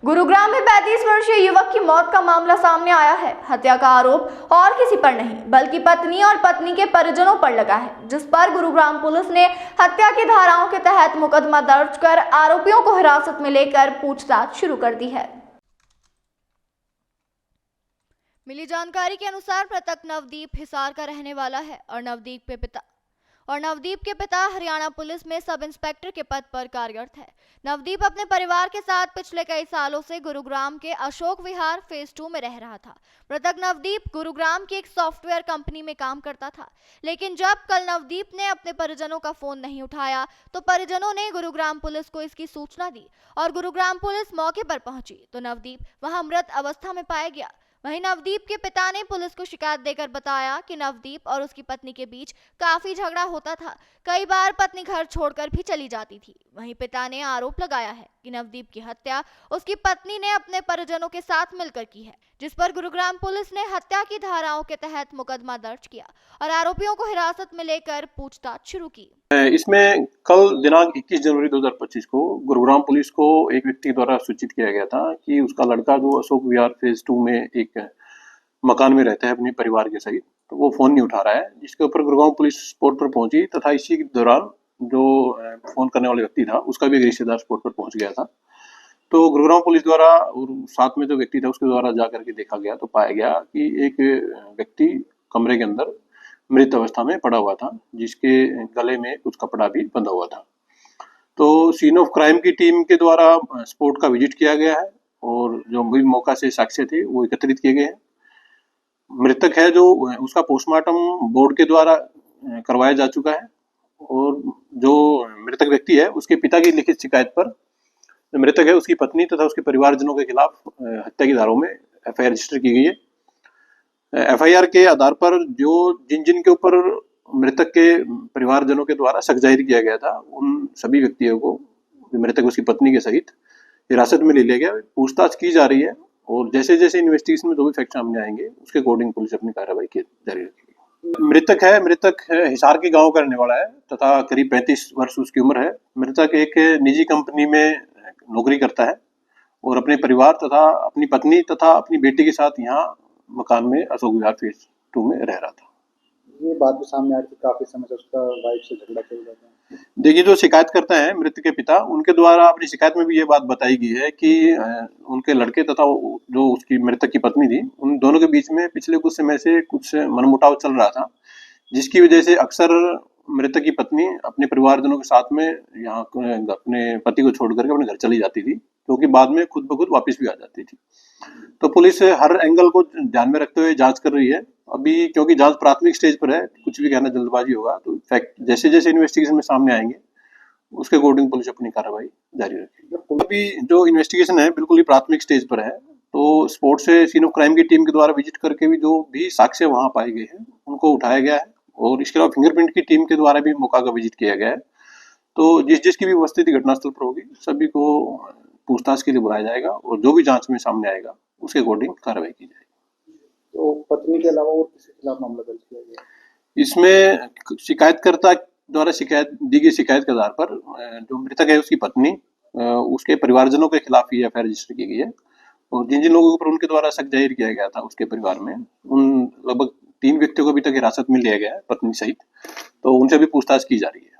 गुरुग्राम में 35 वर्षीय युवक की मौत का मामला सामने आया है। हत्या का आरोप और किसी पर नहीं बल्कि पत्नी और पत्नी के परिजनों पर लगा है, जिस पर गुरुग्राम पुलिस ने हत्या की धाराओं के तहत मुकदमा दर्ज कर आरोपियों को हिरासत में लेकर पूछताछ शुरू कर दी है। मिली जानकारी के अनुसार मृतक नवदीप हिसार का रहने वाला है और नवदीप के पिता हरियाणा पुलिस में सब इंस्पेक्टर के पद पर कार्यरत है। नवदीप अपने परिवार के साथ पिछले कई सालों से गुरुग्राम के अशोक विहार फेज 2 में रह रहा था। मृतक नवदीप गुरुग्राम की एक सॉफ्टवेयर कंपनी में काम करता था, लेकिन जब कल नवदीप ने अपने परिजनों का फोन नहीं उठाया तो परिजनों ने गुरुग्राम पुलिस को इसकी सूचना दी और गुरुग्राम पुलिस मौके पर पहुंची तो नवदीप वहां मृत अवस्था में पाया गया। वहीं नवदीप के पिता ने पुलिस को शिकायत देकर बताया कि नवदीप और उसकी पत्नी के बीच काफी झगड़ा होता था। कई बार पत्नी घर छोड़कर भी चली जाती थी। वहीं पिता ने आरोप लगाया है कि नवदीप की हत्या उसकी पत्नी ने अपने परिजनों के साथ मिलकर की है, जिस पर गुरुग्राम पुलिस ने हत्या की धाराओं के तहत मुकदमा दर्ज किया और आरोपियों को हिरासत में लेकर पूछताछ शुरू की। इसमें कल दिनांक 21 जनवरी 2025 को गुरुग्राम पुलिस को एक व्यक्ति द्वारा सूचित किया गया था कि उसका लड़का जो अशोक विहार फेज 2 में एक मकान में रहता है अपने परिवार के सहित, तो वो फोन नहीं उठा रहा है, जिसके ऊपर गुरुग्राम पुलिस स्पॉट पर पहुंची तथा इसी दौरान जो फोन करने वाले व्यक्ति था उसका भी एक रिश्तेदार स्पॉट पर पहुंच गया था। तो गुरुग्राम पुलिस द्वारा और साथ में जो व्यक्ति था उसके द्वारा जाकर के देखा गया तो पाया गया कि एक व्यक्ति कमरे के अंदर मृत अवस्था में पड़ा हुआ था, जिसके गले में कुछ कपड़ा भी बंधा हुआ था। तो सीन ऑफ क्राइम की टीम के द्वारा स्पॉट का विजिट किया गया है और जो भी मौका से साक्ष्य थे वो एकत्रित किए गए हैं। मृतक है जो उसका पोस्टमार्टम बोर्ड के द्वारा करवाया जा चुका है और जो मृतक व्यक्ति है उसके पिता की लिखित शिकायत पर जो मृतक है उसकी पत्नी तथा उसके परिवारजनों के खिलाफ हत्या की धाराओं में एफआईआर रजिस्टर की गई है। एफआईआर के आधार पर जो जिन के ऊपर मृतक के परिवारजनों के द्वारा शक जाहिर किया गया था उन सभी व्यक्तियों को मृतक उसकी पत्नी के सहित हिरासत में ले लिया गया। पूछताछ की जा रही है और जैसे जैसे इन्वेस्टिगेशन में जो भी फैक्ट सामने आएंगे उसके अकॉर्डिंग पुलिस अपनी कार्रवाई जारी रखेगी। मृतक है हिसार के गांव का रहने वाला है तथा करीब 35 वर्ष उसकी उम्र है। मृतक एक निजी कंपनी में नौकरी करता है और अपने परिवार तथा अपनी पत्नी तथा अपनी बेटी के साथ यहाँ मकान में अशोक विहार फेज 2 में रह रहा था। ये बात भी सामने आ रही थी काफी समय से उसका वाइफ से झगड़ा चल रहा था। देखिए, जो शिकायत करता है मृतक के पिता, उनके द्वारा अपनी शिकायत में भी ये बात बताई गई है कि उनके लड़के तथा जो उसकी मृतक की पत्नी थी उन दोनों के बीच में पिछले कुछ समय से कुछ मनमुटाव चल रहा था, जिसकी वजह से अक्सर मृतक की पत्नी अपने परिवारजनों के साथ में यहाँ अपने पति को छोड़ करके अपने घर चली जाती थी, क्योंकि बाद में खुद ब खुद वापस भी आ जाती थी। तो पुलिस हर एंगल को ध्यान में रखते हुए जांच कर रही है अभी, क्योंकि जांच प्राथमिक स्टेज पर है, कुछ भी कहना जल्दबाजी होगा। तो फैक्ट जैसे जैसे इन्वेस्टिगेशन में सामने आएंगे उसके अकॉर्डिंग पुलिस अपनी कार्रवाई जारी रखेगी। अभी जो इन्वेस्टिगेशन है बिल्कुल ही प्राथमिक स्टेज पर है, तो स्पॉट से सीन ऑफ क्राइम की टीम के द्वारा विजिट करके भी जो भी साक्ष्य वहां पाए गए हैं उनको उठाया गया है और इसके अलावा फिंगरप्रिंट की टीम के द्वारा भी मौका का विजिट किया गया है। तो जिसकी भी उपस्थिति घटनास्थल पर होगी सभी को पूछताछ के लिए बुलाया जाएगा और जो भी जांच में सामने आएगा उसके अकॉर्डिंग कार्रवाई की जाएगी। तो पत्नी के अलावा और किसी के खिलाफ मामला दर्ज किया गया? इसमें शिकायतकर्ता द्वारा दी गई शिकायत के आधार पर जो मृतक है उसकी पत्नी, उसके परिवारजनों के खिलाफ ही एफआईआर रजिस्टर की गई है और जिन लोगों के ऊपर उनके द्वारा शक जाहिर किया गया था उसके परिवार में, उन लगभग 3 व्यक्तियों को अभी तक हिरासत में लिया गया है पत्नी सहित, तो उनसे भी पूछताछ की जा रही है।